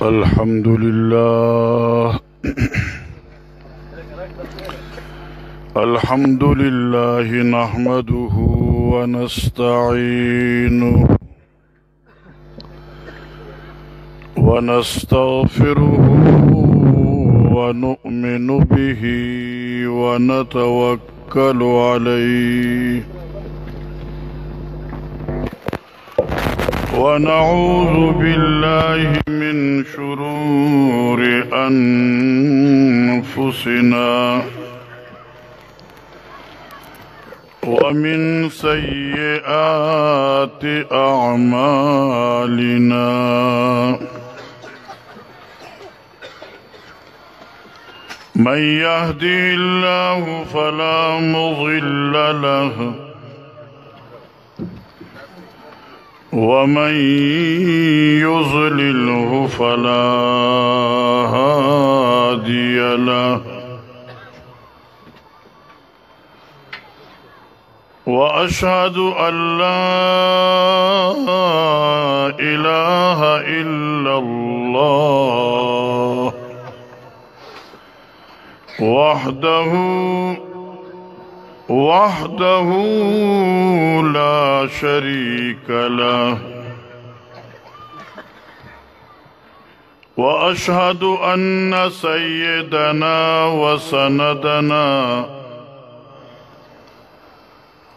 الحمد لله الحمد لله نحمده ونستعينه ونستغفره ونؤمن به ونتوكل عليه ونعوذ بالله من شرور أنفسنا ومن سيئات أعمالنا من يهده الله فلا مضل له ومن يضلله فلا هادي له وأشهد أن لا إله إلا الله وحده لا شريك له وأشهد أن سيدنا وسندنا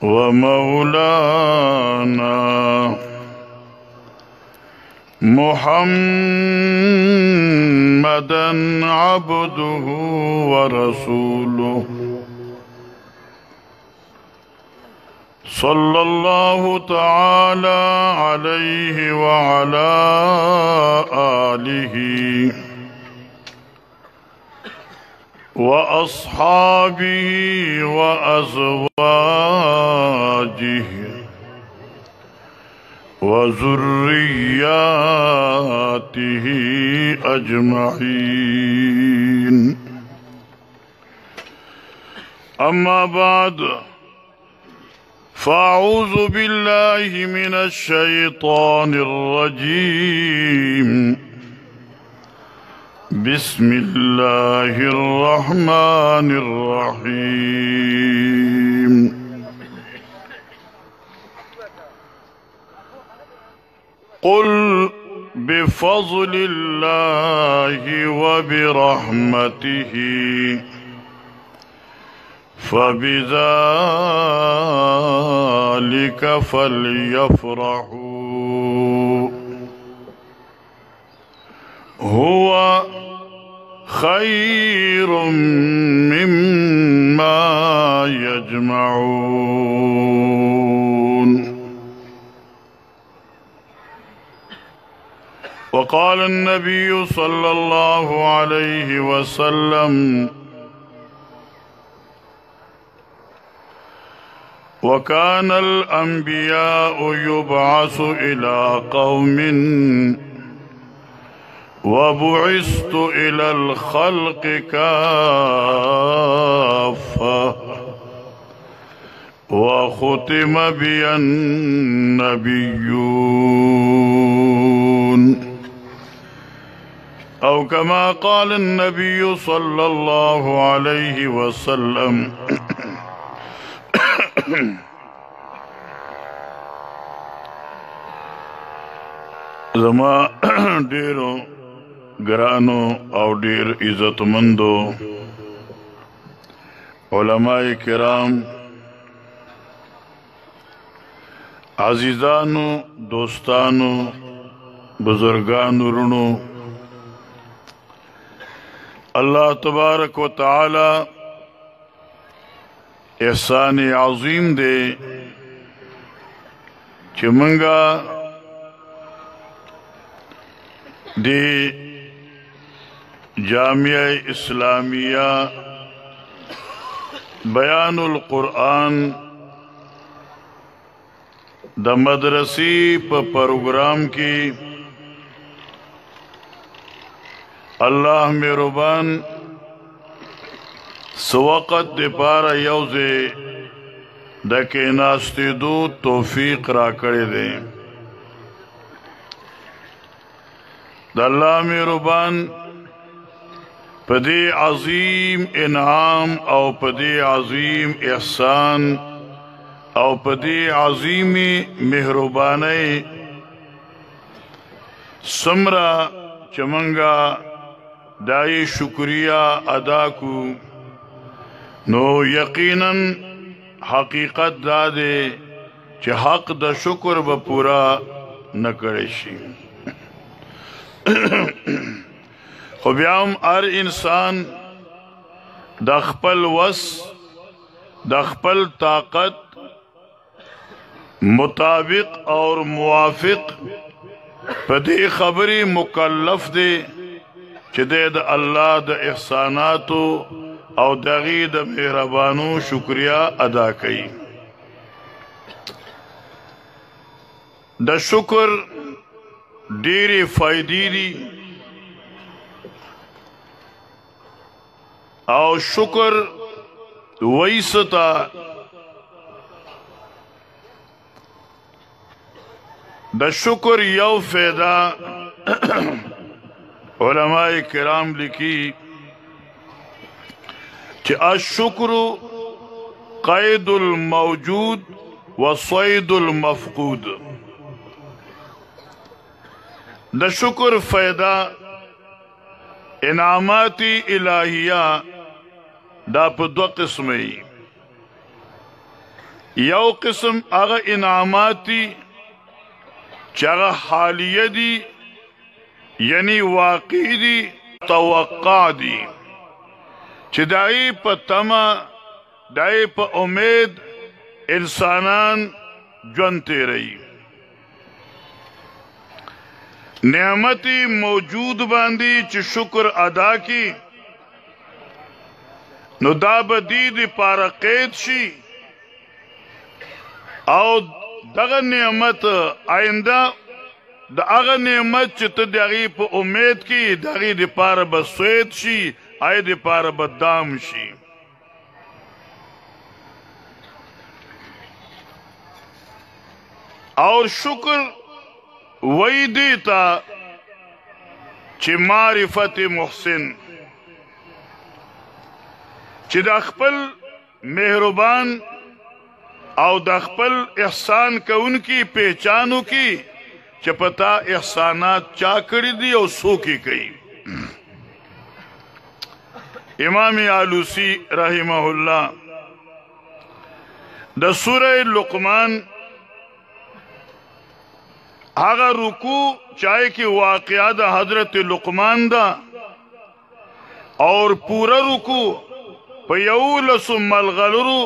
ومولانا محمدا عبده ورسوله صلى الله تعالى عليه وعلى آله وأصحابه وأزواجه وذرياته أجمعين أما بعد فأعوذ بالله من الشيطان الرجيم بسم الله الرحمن الرحيم قل بفضل الله وبرحمته فبذلك فليفرحوا هو خير مما يجمعون. وقال النبي صلى الله عليه وسلم وكان الأنبياء يبعث إلى قوم وبعثت إلى الخلق كافة وختم بي النبيون أو كما قال النبي صلى الله عليه وسلم. زما ډیرو ګرانو او ډیر عزتمندو علماء کرام، عزیزانو، دوستانو، بزرگانو، رونو، اللہ تبارک و تعالی احسان عظیم دے چې منگا دی جامعہ اسلامیہ بیان القرآن دا مدرسی پا پروگرام کی اللہ مہربان سوقت دے پارا یوزے دا کے ناستے دو توفیق را کرے دیں. د الله مهربان په دې عظیم انعام او په دې عظیم احسان او په دې عظیم مهربانۍ سمرا چې منګه دای شکریا ادا کو نو یقینا حقیقت دا دی چې حق د شکر به پورا نه کړی شي خو بیا هم هر انسان د خپل وس د خپل طاقت مطابق اور موافق په دې خبرې مکلف دی چې د الله د احساناتو او دغې د مهربانو شکریا ادا کړي د شکر ډېرې فائدې دي او شکر ویستا د شکر یو فائدہ علماء کرام لکی چې الشکر قید الموجود وصید المفقود د شکر فائدہ انعاماتی الہیہ دا په دو قسمه یو قسم هغه انعاماتی چې هغه حالیه دي یعنی واقع دي توقع دي چې دای په تمه دای په امید انسانان ژوند تیروي نعمتي موجود باندې چې شکر ادا کی نو دا بدی دی پارا قید شي او دغه نعمت آئنده د هغه نعمت چې ته د هغې په امید کې د هغې دپاره به سوید شي هغې دپاره به دام شي اور شکر وی دیتا چې معرفت محسن چې د خپل مهربان او د خپل احسان کوونکی پہچانو کی چې پتا احسانات چا کړی دي او څوک یې کوي امام آلوسی رحمه الله د سوره لقمان هغه رکوع چاہے کہ واقعہ دا حضرت لقمان دا اور پورا رکوع پیولس ملغلرو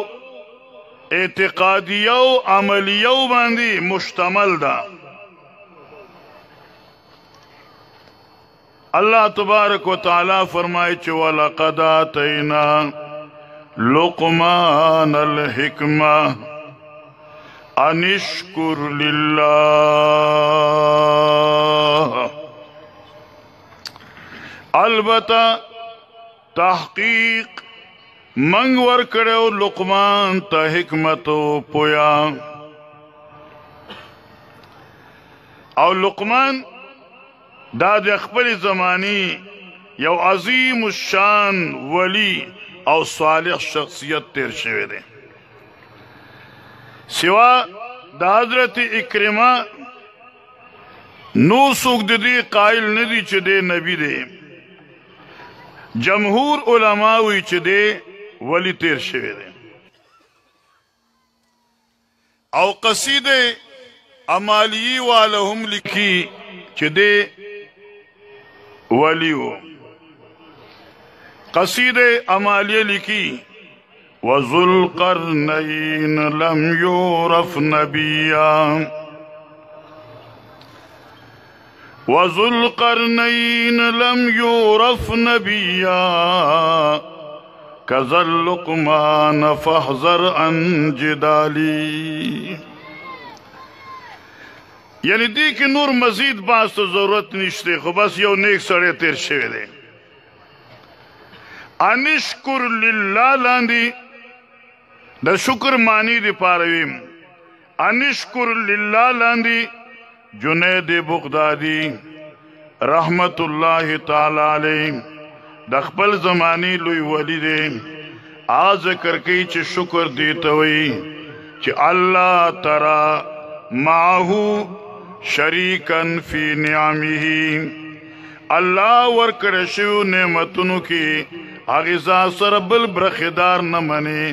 اعتقادیو عملیو باندی مشتمل دا اللہ تبارک و تعالی فرمائے چھ وَلَقَدْ آتَيْنَا لُقْمَانَ الْحِكْمَةَ انشکر للہ البتہ تحقیق منگ ور کرو لقمان تا حکمتو پویا او لقمان دا د خپل زمانی یو عظیم الشان ولی او صالح شخصیت تیر شوی دی سوا دا حضرت اکرمہ نو سوک دی قائل ندی چھ دے نبی دے جمہور علماءوی چھ دے ولی تیر شوی دے او قصید عمالی والہم لکھی چھ دے ولیو قصید عمالی لکھی وَذُو الْقَرْنَيْنِ لَمْ يُعْرَفْ نَبِيًّا وَذُو الْقَرْنَيْنِ لَمْ يُعْرَفْ نَبِيًّا كَذَا اللُّقْمَانَ فَاحْذَرْ عَنْ جِدَالِي یعنی دی کہ نور مزید باز تو ضرورت نشتے خو بس یو نیک سڑے تیر شوی دے انشکر للہ لاندی دا شکر معنی دی پارویم انشکر للہ لاندی جنید بغدادی رحمت الله تعالی علیه د خپل زمانی لوی ولی دی آ ذکر کوي چې شکر دیته وي چې الله ترى معه شریکن فی نعمه الله ورکړ شو نعمتونو کې هغه سره بل برخدار نه مني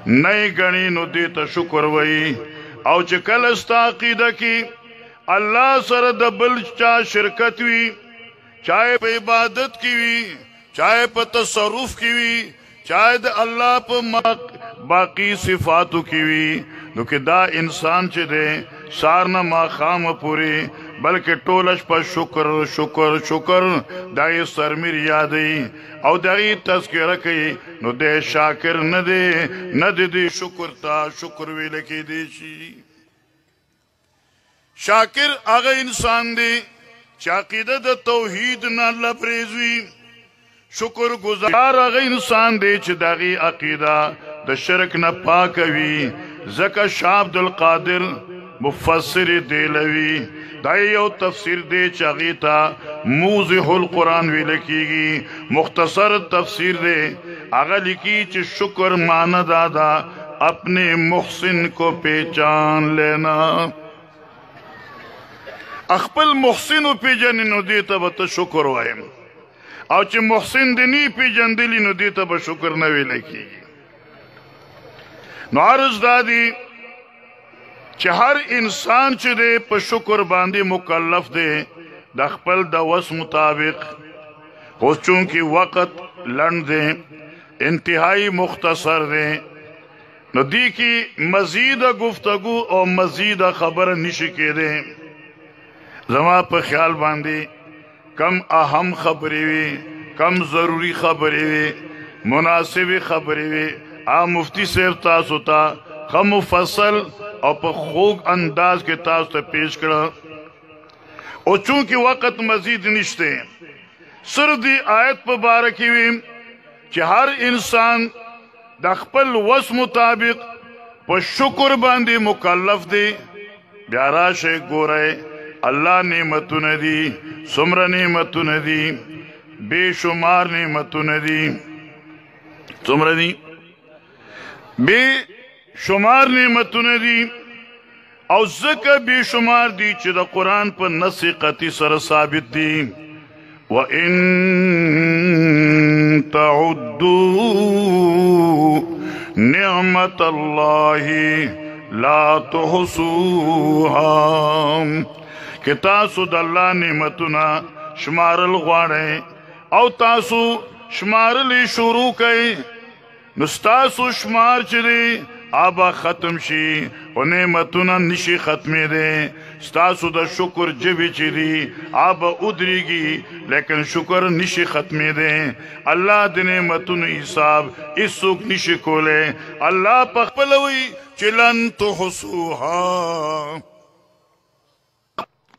نه غني نو دې ته شکر وای او چې کله ستا عقیده کې الله سره د بل چا شرکت وي چاہے په عبادت کې وي چاہے په تصرف کې وي چاہے د الله په باقی صفاتو کې وي نو کې دا انسان چې دی سارنه ماخام پوری بلکې ټولش په شکر شکر شکر دای سرمیر یادې او دای تذکرہ کوي نو دې شاکر نه دی شکر تا شکر ویل کې دی شي شاکر هغه انسان دی چې عقیده د توحید نه لپریزوي شکر گزار هغه انسان دی چې دغه عقیده د شرک نه پاک وي زکه شاه عبد القادر مفسر دیلوی دا یو تفسیر دی چې هغه ته موضح القرآن ویل کیږي مختصر تفسیر دی هغه لیکي چې شکر معنی دا اپنے محسن کو پہچان لینا خپل محسن او پیژنې نو دې ته به ته شکر وایم او چې محسن دې نه پیژندلی نو دې ته به شکر نه ویل کیږي نو عرض دا دی چې هر انسان چې دی په شکر باندې مکلف دی د خپل د وس مطابق خو چونکې وقت لنډ دی انتہائی مختصر دی نو دی کی مزید گفتگو او مزید خبر نشي کېدی زما په خیال باندې کم اهم خبرې وي کم ضروری خبرې وي مناسب خبرې وي مفتی صاحب تاسو ته خو مفصل او په خوږ انداز کې تاسو ته پیش کړه او چونکې وقت مزید نشته صرف دی آیت په باره کې وي چې هر انسان د خپل وس مطابق په شکر باندې مکلف دی بیا راشئ ګورئ الله نعمتونه دي څومره نعمتونه دي بے شمار نعمتونه دي څومره دي بے شمار نعمتونه دي او ځکه بے شمار دي چې د قرآن په نص قطعي سره ثابت دي وَإِن تَعُدُّوا نِعْمَةَ اللَّهِ لَا تُحْصُوهَا کہ تاسو د الله نعمتونه شمارل غواړئ او تاسو شمارلی شروع کړئ نو ستاسو شمار چې دی آبا ختم شي او نعمتونه نشي ختمېدی ستاسو د شکر جبې چې دی آبا ودرېږي لیکن شکر نشي ختمېدی الله د نعمتونو حساب هیڅوک نشي کولی الله پخپله وی چې لن تحصوها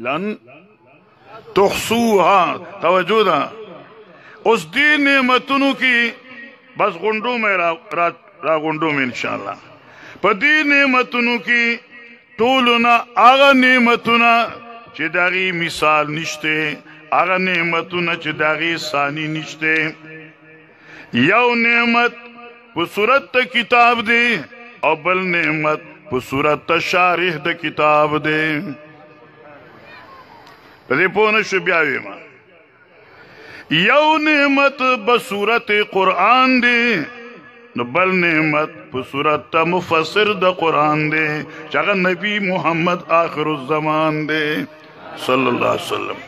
لن تحصوها توجه دا اس دی نعمتونو کی بس غنڈو میں را غنڈو میں انشاءاللہ پا دی نعمتونو کی طولنا آغا نعمتونا چی داغی مثال نشتے آغا نعمتونا چی داغی ثانی نشتے یو نعمت پا صورت تا کتاب دے او بل نعمت پا صورت تا شارح دا کتاب دے پدې پوه نشو بیا ویما یو نعمت بصورت قرآن دی نو بل نعمت په صورت مفسر د قرآن دی چې هغه نبی محمد آخر الزمان دی صلی الله علیه وسلم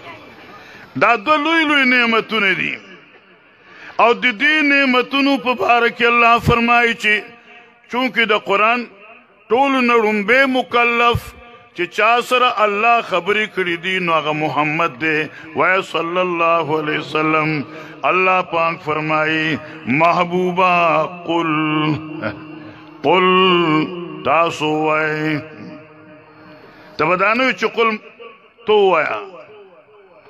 دا دو لوی لوی نعمتونه دي او د دې نعمتونو په باره کې الله فرمایي چې چونکې د قرآن ټولو نه لومبی مکلف چې چا سره الله خبرې کړې دي نو هغه محمد دی وای صلی الله علیه وسلم الله پاک فرمایي محبوبا قل تاسو وای ته بدانو چې قل تو وایا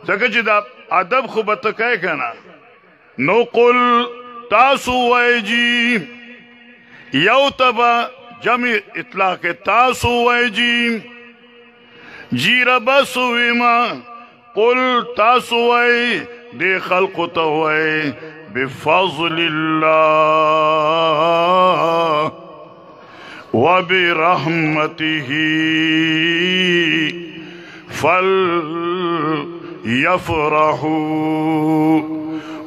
ځکه چې دا ادب خو به ته کوې که نه نو قل تاسو وای جی یو تبا جمع اطلاق تاسو وای جی جی ربا سویما قل تاسوئی دے خلق توئی بفضل اللہ وبرحمته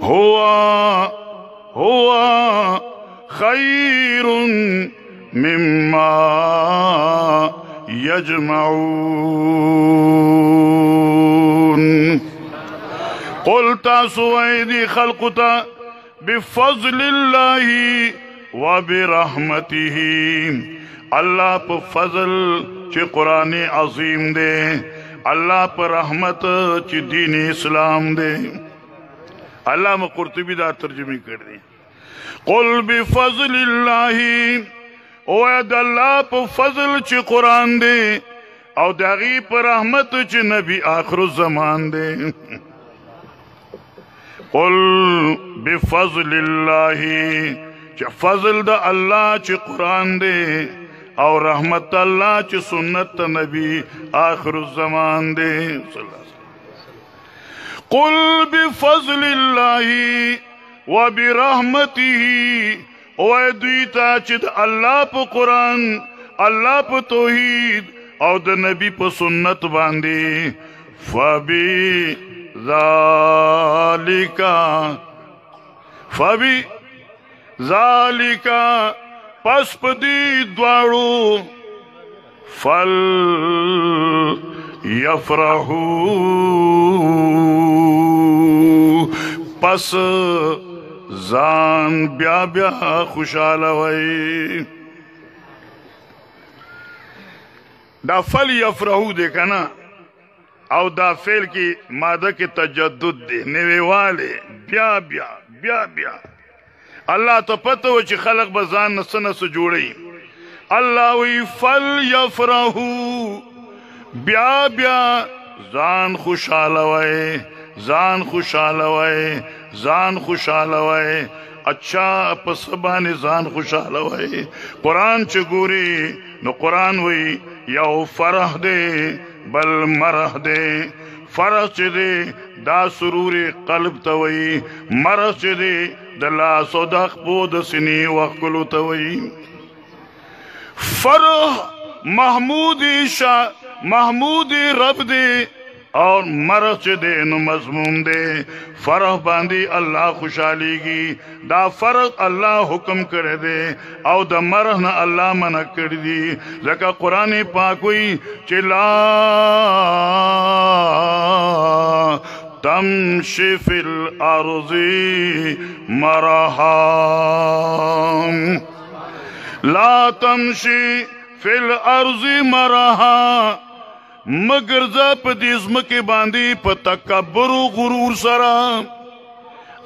فليفرحوا هو خير مما يجمعون قل تاسو ايدي خلقتا بفضل الله وبرحمته اللہ پا فضل چی قرآن عظیم دے اللہ پا رحمت چی دین اسلام دے علامہ قرطبی دا ترجمہ کر دیں قل بفضل اللہ اوید اللہ پا فضل چی قرآن دے او داغی پا رحمت چی نبی آخر الزمان دے قل بفضل اللہ چی فضل دا اللہ چی قرآن دے او رحمت اللہ چی سنت نبی آخر الزمان دے صلی اللہ علیہ وسلم قل بفضل اللہ وبرحمته اوے دویتا چی دا اللہ پا قرآن اللہ پا توحید او دا نبی پا سنت باندے فبی ذالکا پس پدی دوارو فل یفرحو پس زان بیا بیا خوشحال ہوئی دا فل یفرحو دیکھا نا او دا فعل کی مادہ کی تجدد دے نوے والے بیا بیا بیا بیا اللہ تا پتہ ہو چی خلق بزان نسنس جوڑی اللہ وی فل یفرحو بیا بیا زان خوشحال ہوئے زان خوشحال ہوئے زان خوشحال ہوئے اچھا پسبان زان خوشحال ہوئے قرآن چگوری نو قرآن وی یو فرح دے بل مرح دے فرح چی دے دا سرور قلب توئی مرح چی دے دلا صدق بود سنی وقلو توئی فرح محمودی رب دے اور مرح چی دے نو مضمون دے فرح باندی اللہ خوشحالی گی دا فرح اللہ حکم کرے دے او دا مرح نا اللہ منع کر دی لکہ قرآن پاکوئی چی لا تمشی فی الارض مرحا لا تمشی فی الارض مرحا مگر زا پا دیزم کے باندی پا تکبر و غرور سرا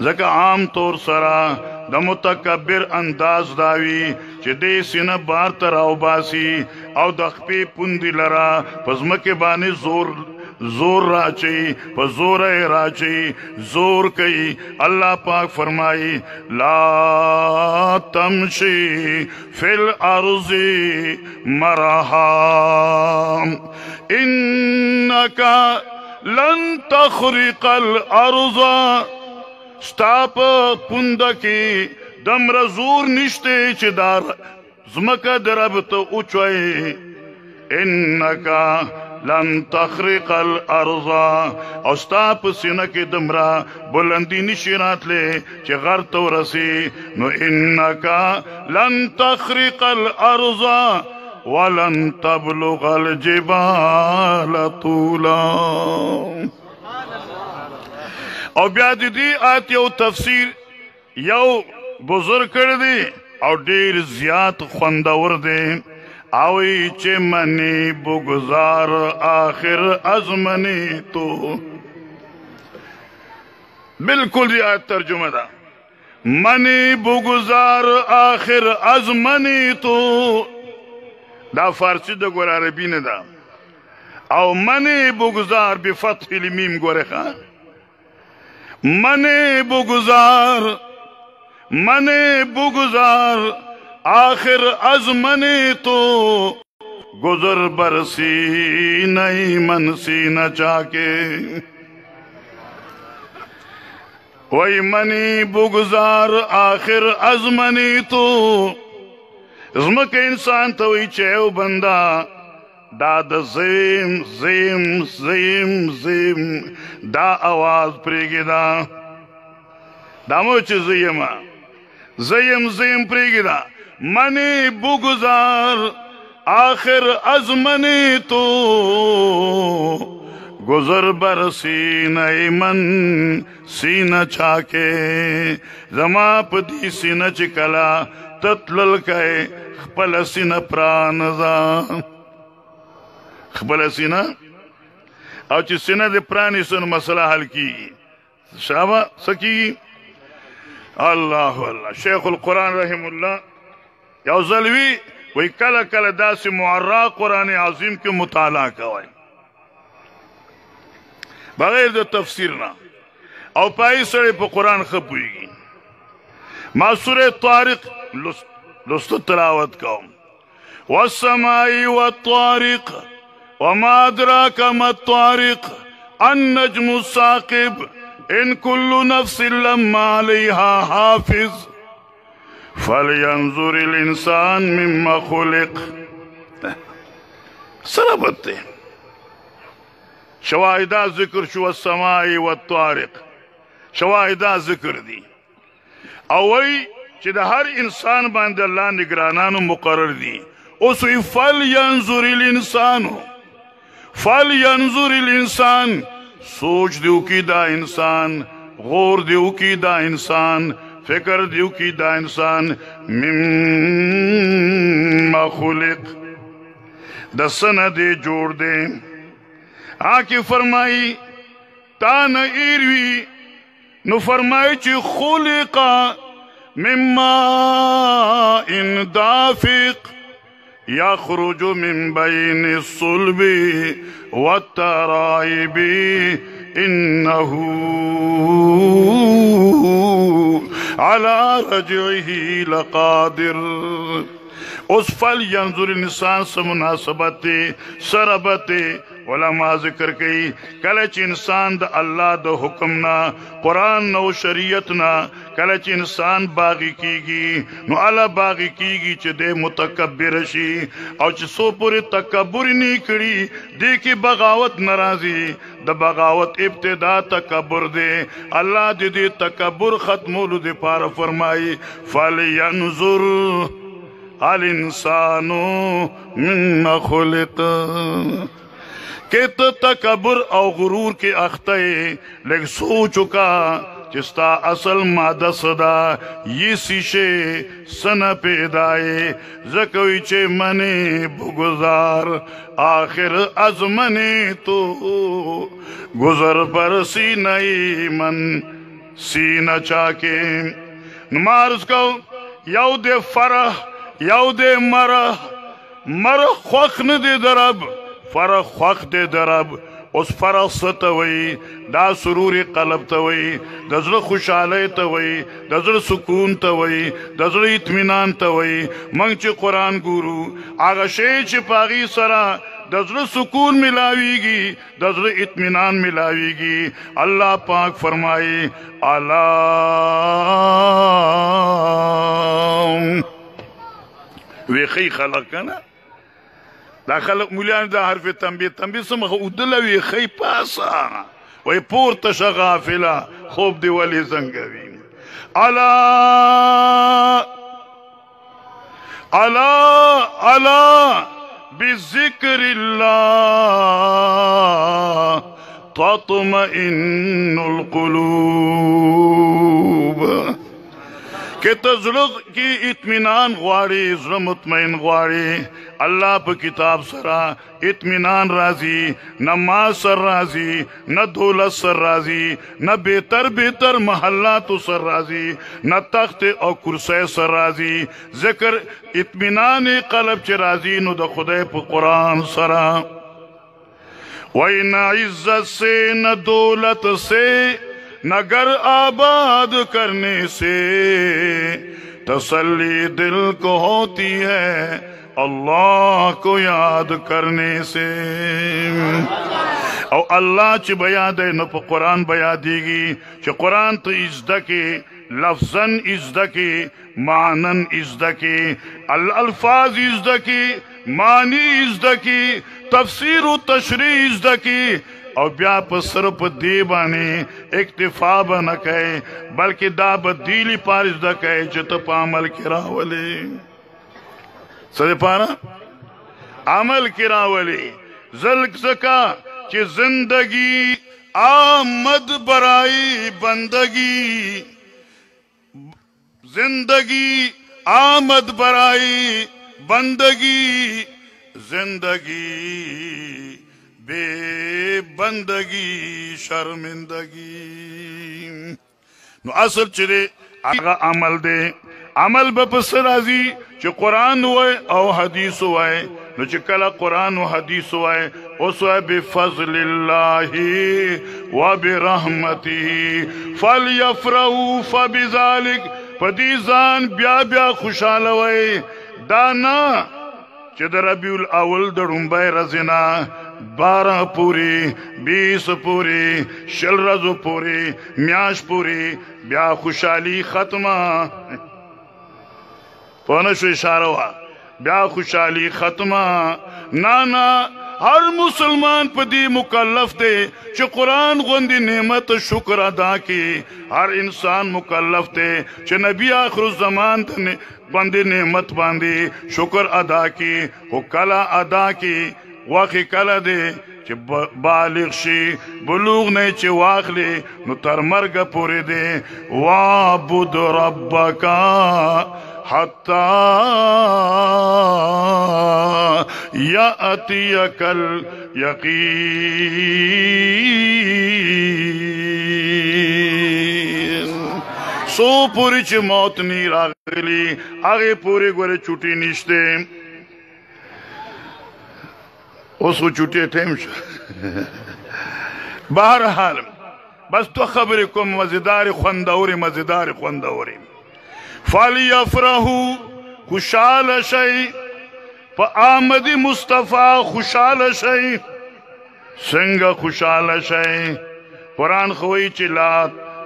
زکا عام طور سرا دا متکبر انداز داوی چی دے سینہ بار تراو باسی او دا خپی پندی لرا پزم کے باندی زور راچی پا زور راچی زور کئی اللہ پاک فرمائی لا تمشی فی الارض مرحا انکا لن تخرق الارض ستاپ پندکی دمر زور نشتے چی دار زمکہ دربت اچوئی انکا لن تخرق الارض او ستاپ سینک دمرا بلندی نشیرات لے چی غرطو رسی نو انکا لن تخرق الارض ولن تبلغ الجبال طولا او بیاد دی آت یو تفسیر یو بزرگ کردی او دیر زیاد خوندور دی اوی چه منی بگزار آخر از منی تو بالکل دی آیت ترجمہ دا منی بگزار آخر از منی تو دا فارسی دا گور عربی نه دا او منی بگزار بفتح المیم گوره خان منی بگزار آخر از منی تو گزر برسی نئی منسی نہ چاکے وی منی بگزار آخر از منی تو زمک انسان تو وی چیو بندا دا د زیم زیم زیم زیم دا آواز پریگی دا موچ زیم زیم پریگی دا منی بگزار آخر از منی تو گزر بر سینہ من سینہ چاکے زما پدی سینہ چکلا تتلل کئے خپل سینہ پرانزا خپل سینہ او چی سینہ دے پرانی سن مسئلہ حل کی شابہ سکی اللہ اللہ شیخ القرآن رحم اللہ یو ظلوی وی کل کل دا سی معرہ قرآن عظیم کی مطالعہ کوئی بغیر دا تفسیر نا او پائی سڑے پا قرآن خپوئی گی ما سورہ طارق لست تلاوت کاؤں والسمائی والطارق وما ادراک ما الطارق النجم الساقب ان كل نفس لما عليها حافظ فلينظر الانسان مما خلق سربت شواہدہ ذکر شو السمائی والطارق شواہدہ ذکر دی اوئی چی دا ہر انسان باندے اللہ نگرانانو مقرر دی اسوی فلینظر الانسانو فلینظر الانسان سوچ دیو کی دا انسان غور دیو کی دا انسان فکر دیو کی دا انسان مما خلق دا سند جوڑ دے آنکہ فرمائی تان ایروی نو فرمائی چی خلقا مما ان دافق یخرج من بین الصلب والترائب انہو على رجعه لقادر اس فل ینظر انسان سے مناسبت سربت علماء ذکر کئی کلچ انسان دا اللہ دا حکمنا قرآن نو شریعتنا کلچ انسان باغی کی گی نو اللہ باغی کی گی چھ دے متکبر شی او چھ سو پوری تکبر نہیں کری دے کی بغاوت نرازی دا بغاوت ابتدا تکبر دے اللہ دے دے تکبر ختمولو دے پارا فرمائی فَلْيَنْظُرْ الانسانو مما خلق کہ تو تکبر او غرور کے اختے لیکن سوچو کا چستا اصل مادہ صدا یہ سیشے سن پیدائے زکوی چے منے بگزار آخر از منے تو گزر پر سینہ من سینہ چاکے نمارز کو یو دے فرح یو دے مرح خوخن دے درب فرح خوخ دے درب اس فرح ستوئی دا سرور قلب توئی دزر خوشحالی توئی دزر سکون توئی دزر اطمینان توئی منگ چی قرآن گورو آگا شے چی پاگی سرا دزر سکون ملاوی گی دزر اطمینان ملاوی گی اللہ پاک فرمائی اللہ ویخی خلق کنا دا خلق مولیان دا حرف تنبیه سمخ ادلا ویخی پاسا وی پورتش غافلا خوب دی ولی زنگوی علا بذکر اللہ تطمئن القلوب کہ تزلق کی اطمینان غواری ظلم مطمئن غواری اللہ پہ کتاب سرا اطمینان رازی نہ ماں سر رازی نہ دولت سر رازی نہ بہتر محلات سر رازی نہ تخت اور کرسے سر رازی ذکر اطمینان قلب چ رازی نو دا خدای پہ قرآن سرا وہی نہ عزت سے نہ دولت سے نہ گھر آباد کرنے سے تسلی دل کو ہوتی ہے اللہ کو یاد کرنے سے او الله چې بیا دی نو په قرآن بیا دیږي چې قرآن ته ازده کې لفظن ازده کې معنن ازده کې الفاظ ازده کې معنی ازده کې تفسیر و تشریح ازده کې او بیا په صرف دی باندې اکتفا به نه کوي بلکې دا به دیلی پار ازده کوي چې ته په عمل کې راولې څه دپاره عمل کې راولې ذلک زکا چې زندگی آمد برائی بندگی زندگی آمد برائی بندگی زندگی بے بندگی شرمندگی نو اصل چرے آغا عمل دے عمل با پس رازی چه قرآن ہوئے او حدیث ہوئے نو چه کلا قرآن و حدیث ہوئے اس ہوئے بفضل اللہ و برحمتی فلیفرہو فبذالک پدیزان بیا بیا خوشحال ہوئے دانا چه در ربیع الاول در رنبای رزنا 12 پوری 20 پوری 60 رزو پوری میاش پوری بیا خوشحالی ختمہ پونشو اشارہ ہوا بیا خوشحالی ختمہ نانا ہر مسلمان پا دی مکلف دے چھ قرآن غندی نعمت شکر ادا کی ہر انسان مکلف دے چھ نبی آخر الزمان غندی نعمت باندی شکر ادا کی ہو کلا ادا کی واقعی کلا دے چھ بالغ شی بلوغ نے چھ واقلی نو تر مرگ پوری دے وَعْبُدْ رَبَّكَ حَتَّى يَأْتِيَكَ الْيَقِينُ سو پوری چھ موت نی راغلی آگے پوری گوری چھوٹی نشتے اس کو چھوٹے تھے بہرحال بس تو خبر کو مزیدار خوندوری فَلْيَفْرَحُوا خوشحال شئی پا آمد مصطفیٰ خوشحال شئی سنگا خوشحال شئی قرآن خوئی چلا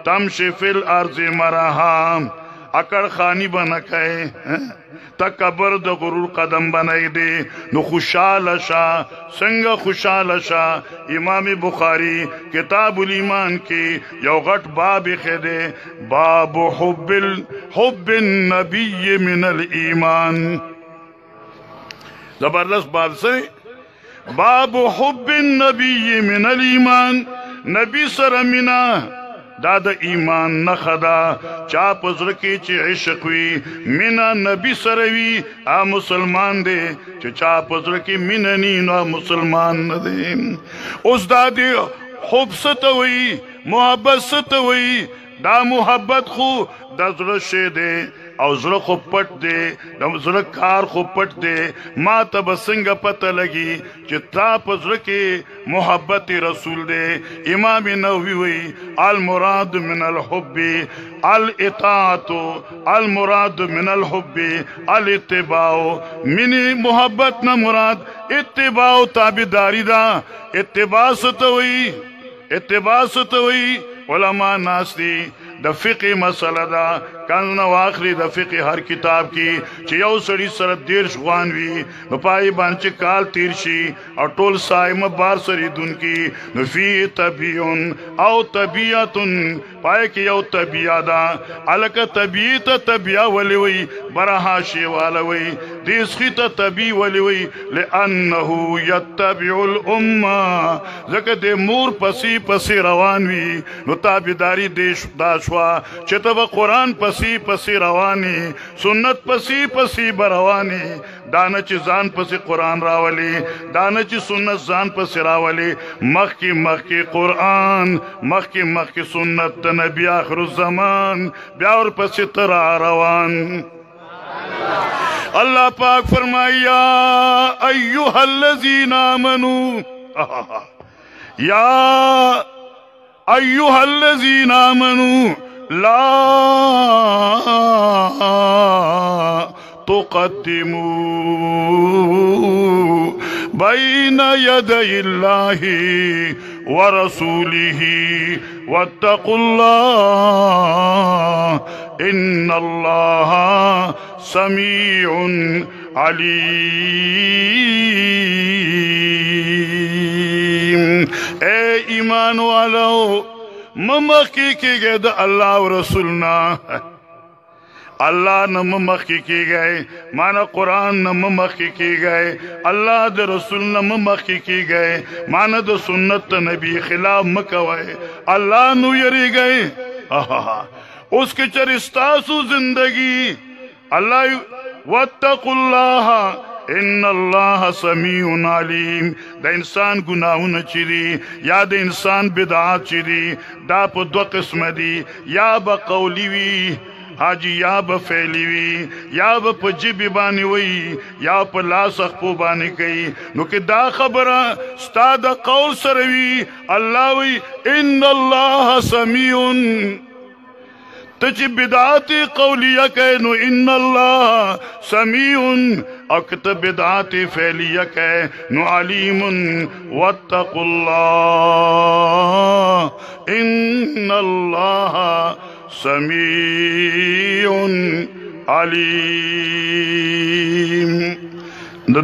تمشی فی الارض مرحام اکڑ خانی بنکے تکبر دا غرور قدم بنائی دے نو خوشحال شا سنگا خوشحال شا امام بخاری کتاب الایمان کی یو غٹ باب خیدے باب حب النبی من الایمان زبردست باب سے باب حب النبی من الایمان نبی سر منا دا دا ایمان نخدا چاپ ازرکی چی عشق وی منا نبی سروی آ مسلمان دے چی چاپ ازرکی مننین آ مسلمان ندے اس دا دے حب ستوی محبت ستوی دا محبت خو دا زرشے دے او زر خو پٹ دے زر کار خو پٹ دے ما تب سنگ پتہ لگی چی تا پزر کے محبت رسول دے امام نووی ہوئی المراد من الحب الاطاعت المراد من الحب الاتباع منی محبت نا مراد اتباع تابداری دا اتباع ستوئی علماء ناس دی دا فقہ مسئلہ دا کانونا واخری دا فقہ ہر کتاب کی چی یو سڑی سرد دیر شغوانوی نو پائی بانچی کال تیر شی اور ٹول سائم بار سری دن کی نو فی طبیعن او طبیعتن پائے کی یو طبیعہ دا علکہ طبیعت طبیعہ ولیوی برہاشی والوی دیس خیط طبیع ولیوی لئنہو یتبع الامہ زکر دے مور پسی پسی روانوی نو تابداری دیش داشوا چھتا با قرآن پسی روانی سنت پسی بروانی دانا چی زان پسی قرآن راولی دانا چی سنت زان پسی راولی مخ کی قرآن مخ کی سنت نبی آخر الزمان بیاور پسی ترا روان اللہ پاک فرمایا ایوہ الذین آمنوا یا ایوہ الذین آمنوا لا تقدموا بین یدی اللہ ورسوله واتقوا الله ان الله سميع عليم. اے ایمان والو ممخی کی گئے دا اللہ و رسولنا، اللہ نہ ممخی کی گئے مانا قرآن نہ ممخی کی گئے، اللہ دا رسول نہ ممخی کی گئے مانا دا سنت نبی خلاف مکوئے، اللہ نو یری گئے اس کے چرستاسو زندگی اللہ واتقوا اللہ ان اللہ سمیع علیم. دا انسان گناہون چیری یا دا انسان بدعات چیری دا پا دو قسم دی، یا با قولی وی حاجی یا با فعلی وی، یا با پا جبی بانی وی، یا پا لاسخ پو بانی کئی. نو کہ دا خبرہ ستا دا قول سروی اللہ وی ان اللہ سمیع، تجھ بدعات قولیہ کہے نو ان اللہ سمیع، اکت بدعات فعلیہ کہے نو علیم. واتقوا اللہ ان اللہ سمیع علیم.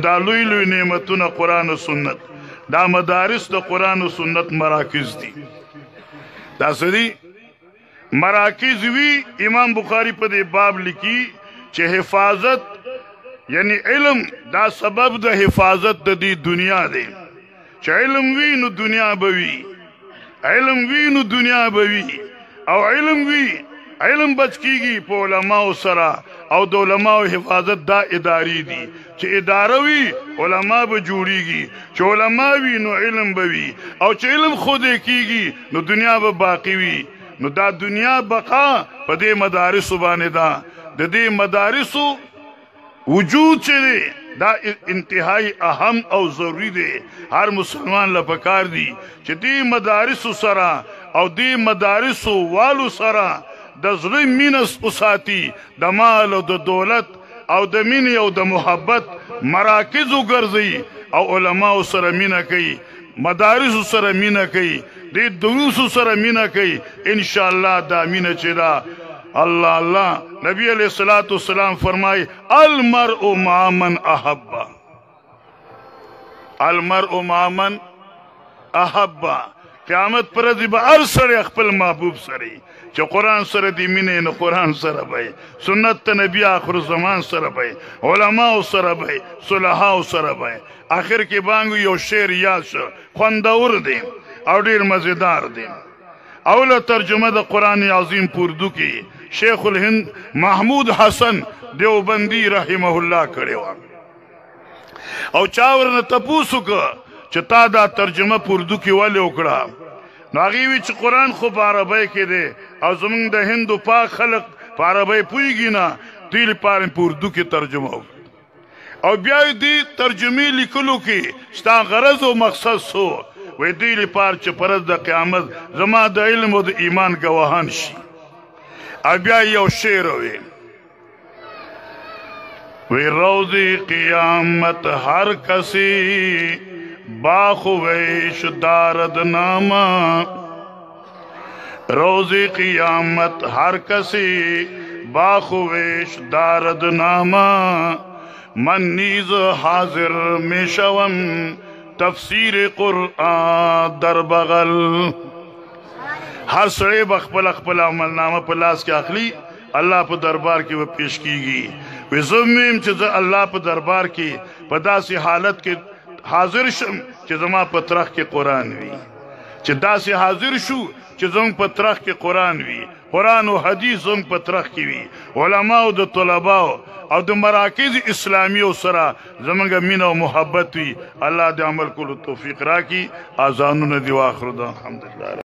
دا لوی لوی نعمتون قرآن و سنت، دا مدارس دا قرآن و سنت مراکز دی. دا سدی مراکز وی امام بخاری پا دے باب لکی چہ حفاظت یعنی علم دا سبب دا حفاظت دا دی دنیا دے. چہ علم وی نو دنیا بوی، علم وی نو دنیا بوی، او علم وی علم بچ کی گی پا علماء سرا، او دا علماء حفاظت دا اداری دی. چہ اداروی علماء بجوڑی گی، چہ علماء وی نو علم بوی، او چہ علم خود کی گی نو دنیا باقی وی. نو دا دنیا بقا پا دے مدارسو بانے دا دے مدارسو وجود چلے دا انتہائی اہم او ضروری دے. ہر مسلمان لپکار دی چہ دے مدارسو سرا او دے مدارسو والو سرا دا ظلم مینس اساتی، دا مال او دا دولت او دا مینی او دا محبت مراکزو گرزی، او علماء سرا مینہ کئی، مدارسو سرا مینہ کئی، دے دروسو سر مینہ کئی، انشاءاللہ دا مینہ چیدا اللہ اللہ. نبی علیہ السلام فرمائی المرء مع من احبا، المرء مع من احبا. قیامت پر دی با ار سر اخپل محبوب سری چا قرآن سر دی مینہ نو قرآن سر بھائی، سنت نبی آخر زمان سر بھائی، علماء سر بھائی، صلحاء سر بھائی. آخر کی بانگو یو شیر یاد شو خوندور دیم او دیر مزیدار دیم. اولا ترجمہ دا قرآن عظیم پوردو کی شیخ الہند محمود حسن دیوبندی رحمہ اللہ کرے وان، او چاورن تپوسو کا چتا دا ترجمہ پوردو کی والے اکڑا نو آگیوی چھ قرآن خوب عربی کے دے او زمانگ دا ہندو پاک خلق پا عربی پوئی گی نا دیل پارن پوردو کی ترجمہ ہو، او بیائی دی ترجمی لکلو کی ستا غرض و مقصد سو وی دیلی پار چه پرد دا قیامت زما دا علم و دا ایمان گواهان شی. ابیا یو شیر وی روزی قیامت ہر کسی باخویش دارد ناما، روزی قیامت ہر کسی باخویش دارد ناما، من نیز حاضر میں شوم تفسیر قرآن در بغل. ہر سڑے بخپل اخپل عمل نامہ پلاس کے اخلی اللہ پا دربار کی وہ پیش کی گی. وی زمیم چیز اللہ پا دربار کی پدا سی حالت کے حاضر شم چیز ما پا ترخ کے قرآن وی، چیز دا سی حاضر شو چیز زم پا ترخ کے قرآن وی، قرآن و حدیث زم پا ترخ کی وی، علماء و دا طلباء او دا مراکز اسلامی و سرا زمانگا مین و محبت وی. اللہ دا عمل کلو توفیق را کی. آزانون دی و آخر دا الحمدللہ.